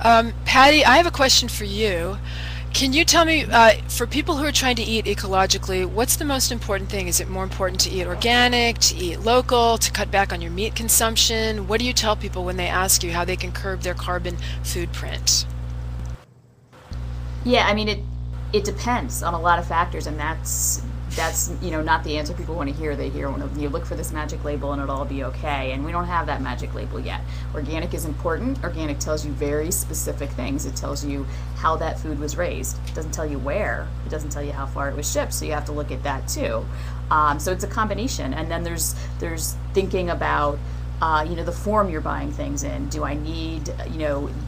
Patty, I have a question for you. Can you tell me, for people who are trying to eat ecologically, what's the most important thing? Is it more important to eat organic, to eat local, to cut back on your meat consumption? What do you tell people when they ask you how they can curb their carbon food print? Yeah, I mean it depends on a lot of factors, and that's not the answer people want to hear. They hear when you look for this magic label and it'll all be okay, and we don't have that magic label yet. Organic is important. Organic tells you very specific things. It tells you how that food was raised. It doesn't tell you where. It doesn't tell you how far it was shipped. So you have to look at that too. So it's a combination, and then there's thinking about the form you're buying things in. Do I need,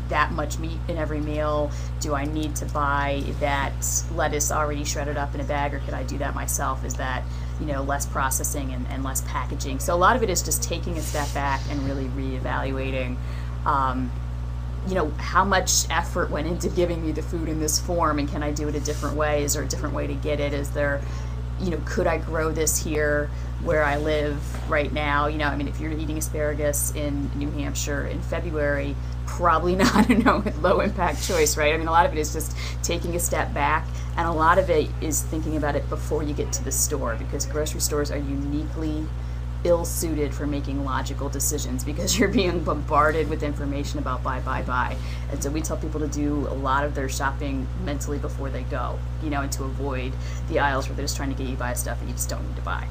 that much meat in every meal? Do I need to buy that lettuce already shredded up in a bag, or could I do that myself? Is that, less processing and less packaging? So a lot of it is just taking a step back and really reevaluating, how much effort went into giving me the food in this form, and can I do it a different way? Is there a different way to get it? Is there, could I grow this here where I live right now? If you're eating asparagus in New Hampshire in February, probably not a low impact choice, right? A lot of it is just taking a step back, and a lot of it is thinking about it before you get to the store, because grocery stores are uniquely ill-suited for making logical decisions, because you're being bombarded with information about buy. And so we tell people to do a lot of their shopping mentally before they go, and to avoid the aisles where they're just trying to get you to buy stuff that you just don't need to buy.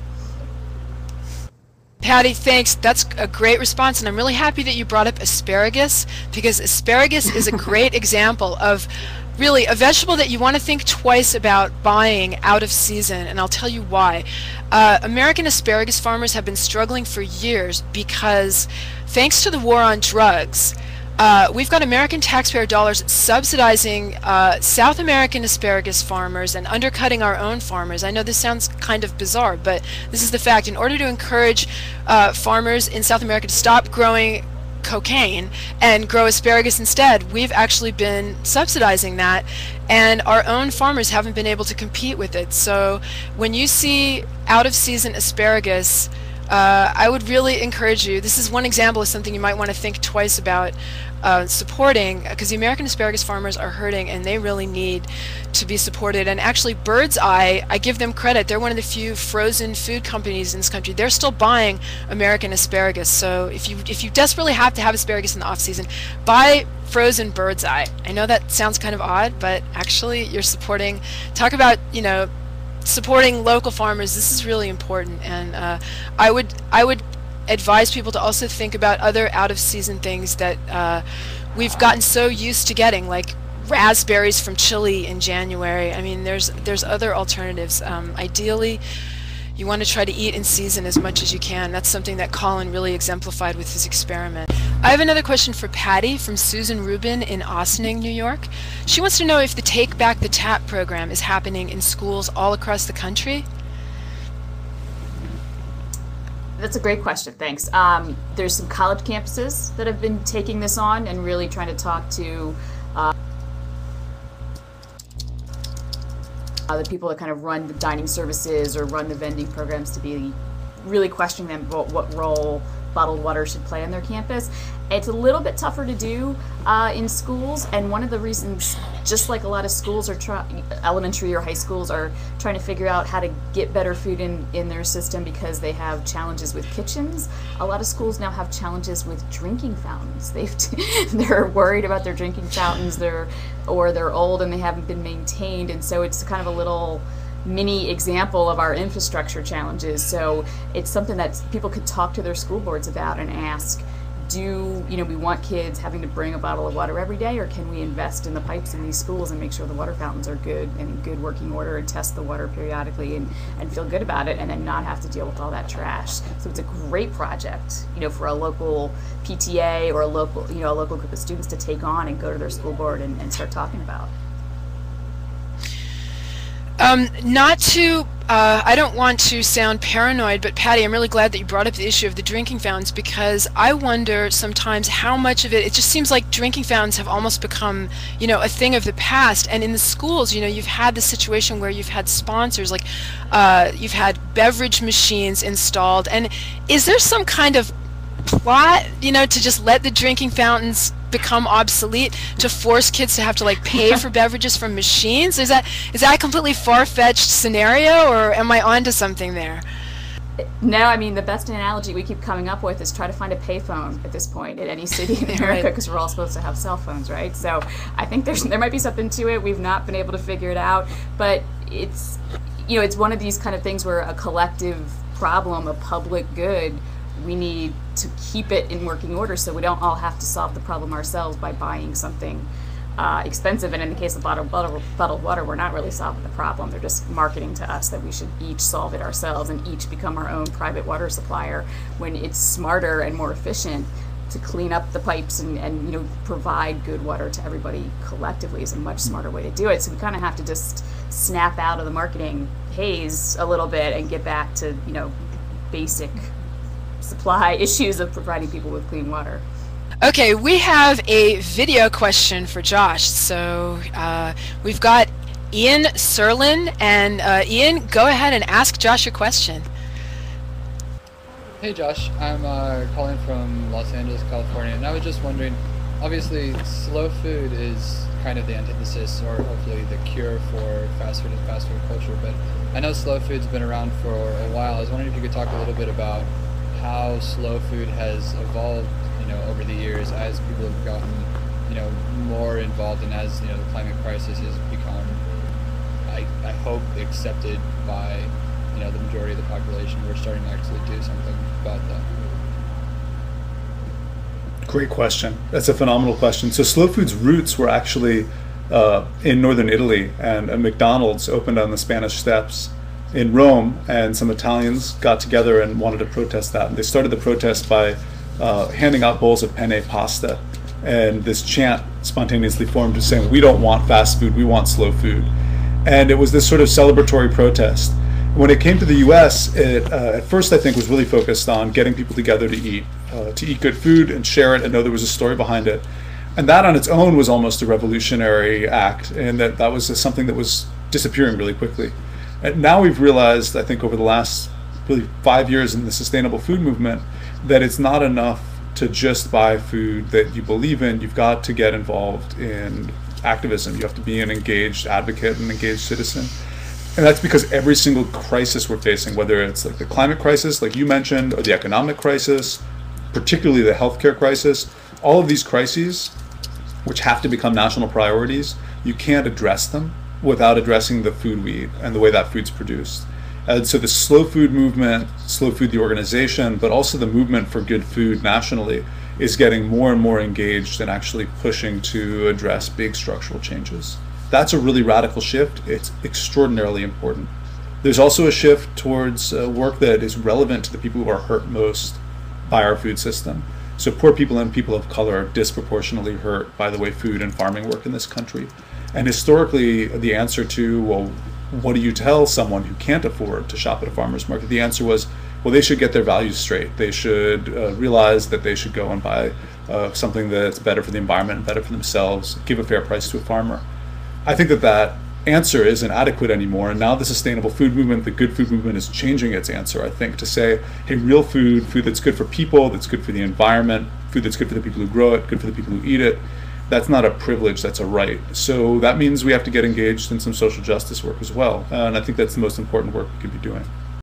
Patty, thanks. That's a great response, and I'm really happy that you brought up asparagus, because asparagus is a great example of really a vegetable that you want to think twice about buying out of season, and I'll tell you why. American asparagus farmers have been struggling for years because, thanks to the war on drugs, we've got American taxpayer dollars subsidizing South American asparagus farmers and undercutting our own farmers. I know this sounds kind of bizarre, but this is the fact. In order to encourage farmers in South America to stop growing cocaine and grow asparagus instead, we've actually been subsidizing that, and our own farmers haven't been able to compete with it. So when you see out of season asparagus, I would really encourage you. This is one example of something you might want to think twice about supporting, because the American asparagus farmers are hurting and they really need to be supported. And actually, Bird's Eye, I give them credit. They're one of the few frozen food companies in this country. They're still buying American asparagus. So if you desperately have to have asparagus in the off season, buy frozen Bird's Eye. I know that sounds kind of odd, but actually you're supporting. Talk about supporting local farmers. This is really important, and I would advise people to also think about other out-of-season things that we've gotten so used to getting, like raspberries from Chile in January. There's other alternatives. Ideally, you want to try to eat in season as much as you can. That's something that Colin really exemplified with his experiment. I have another question for Patty from Susan Rubin in Ossining, New York. She wants to know if the Take Back the Tap program is happening in schools all across the country. That's a great question, thanks. There's some college campuses that have been taking this on and really trying to talk to the people that kind of run the dining services or run the vending programs, to be really questioning them about what role bottled water should play on their campus. It's a little bit tougher to do in schools, and one of the reasons, just like a lot of schools elementary or high schools are trying to figure out how to get better food in their system because they have challenges with kitchens, a lot of schools now have challenges with drinking fountains. They're worried about their drinking fountains, they're old and they haven't been maintained, and so it's kind of a little mini example of our infrastructure challenges. So it's something that people could talk to their school boards about and ask, do we want kids having to bring a bottle of water every day, or can we invest in the pipes in these schools and make sure the water fountains are good and in good working order, and test the water periodically and feel good about it, and then not have to deal with all that trash. So it's a great project, for a local PTA or a local group of students to take on and go to their school board and start talking about. I don't want to sound paranoid, but Patty, I'm really glad that you brought up the issue of the drinking fountains, because I wonder sometimes how much of it just seems like drinking fountains have almost become, a thing of the past. And in the schools, you've had the situation where you've had sponsors, like you've had beverage machines installed. And is there some kind of plot, to just let the drinking fountains become obsolete to force kids to have to like pay for beverages from machines? Is that a completely far-fetched scenario, or am I onto something there? No, I mean, the best analogy we keep coming up with is try to find a payphone at this point in any city in America, because we're all supposed to have cell phones, right? So I think there might be something to it. We've not been able to figure it out, but it's one of these kind of things where a collective problem, a public good, we need to keep it in working order so we don't all have to solve the problem ourselves by buying something expensive. And in the case of bottled water, we're not really solving the problem. They're just marketing to us that we should each solve it ourselves and each become our own private water supplier, when it's smarter and more efficient to clean up the pipes and provide good water to everybody collectively is a much smarter way to do it. So we kind of have to just snap out of the marketing haze a little bit and get back to basic supply issues of providing people with clean water. Okay, we have a video question for Josh. So we've got Ian Serlin, and Ian, go ahead and ask Josh your question. Hey Josh, I'm calling from Los Angeles, California, and I was just wondering, obviously slow food is kind of the antithesis, or hopefully the cure for fast food and fast food culture, but I know slow food's been around for a while. I was wondering if you could talk a little bit about how slow food has evolved over the years as people have gotten more involved, and as the climate crisis has become, I hope, accepted by the majority of the population. We're starting to actually do something about that. Great question. That's a phenomenal question. So slow food's roots were actually in northern Italy, and a McDonald's opened on the Spanish Steps in Rome, and some Italians got together and wanted to protest that. And they started the protest by handing out bowls of penne pasta, and this chant spontaneously formed saying, "We don't want fast food, we want slow food." And it was this sort of celebratory protest. When it came to the US, it at first I think was really focused on getting people together to eat good food and share it and know there was a story behind it. And that on its own was almost a revolutionary act, and that was something that was disappearing really quickly. And now we've realized, I think over the last really 5 years in the sustainable food movement, that it's not enough to just buy food that you believe in. You've got to get involved in activism. You have to be an engaged advocate and engaged citizen. And that's because every single crisis we're facing, whether it's like the climate crisis, like you mentioned, or the economic crisis, particularly the healthcare crisis, all of these crises, which have to become national priorities, you can't address them without addressing the food we eat and the way that food's produced. And so the slow food movement, slow food the organization, but also the movement for good food nationally, is getting more and more engaged and actually pushing to address big structural changes. That's a really radical shift. It's extraordinarily important. There's also a shift towards work that is relevant to the people who are hurt most by our food system. So poor people and people of color are disproportionately hurt by the way food and farming work in this country. And historically, the answer to, well, what do you tell someone who can't afford to shop at a farmer's market? The answer was, well, they should get their values straight. They should realize that they should go and buy something that's better for the environment and better for themselves, give a fair price to a farmer. I think that answer isn't adequate anymore, and now the sustainable food movement, the good food movement, is changing its answer, I think, to say, hey, real food, food that's good for people, that's good for the environment, food that's good for the people who grow it, good for the people who eat it, that's not a privilege, that's a right. So that means we have to get engaged in some social justice work as well, and I think that's the most important work we could be doing.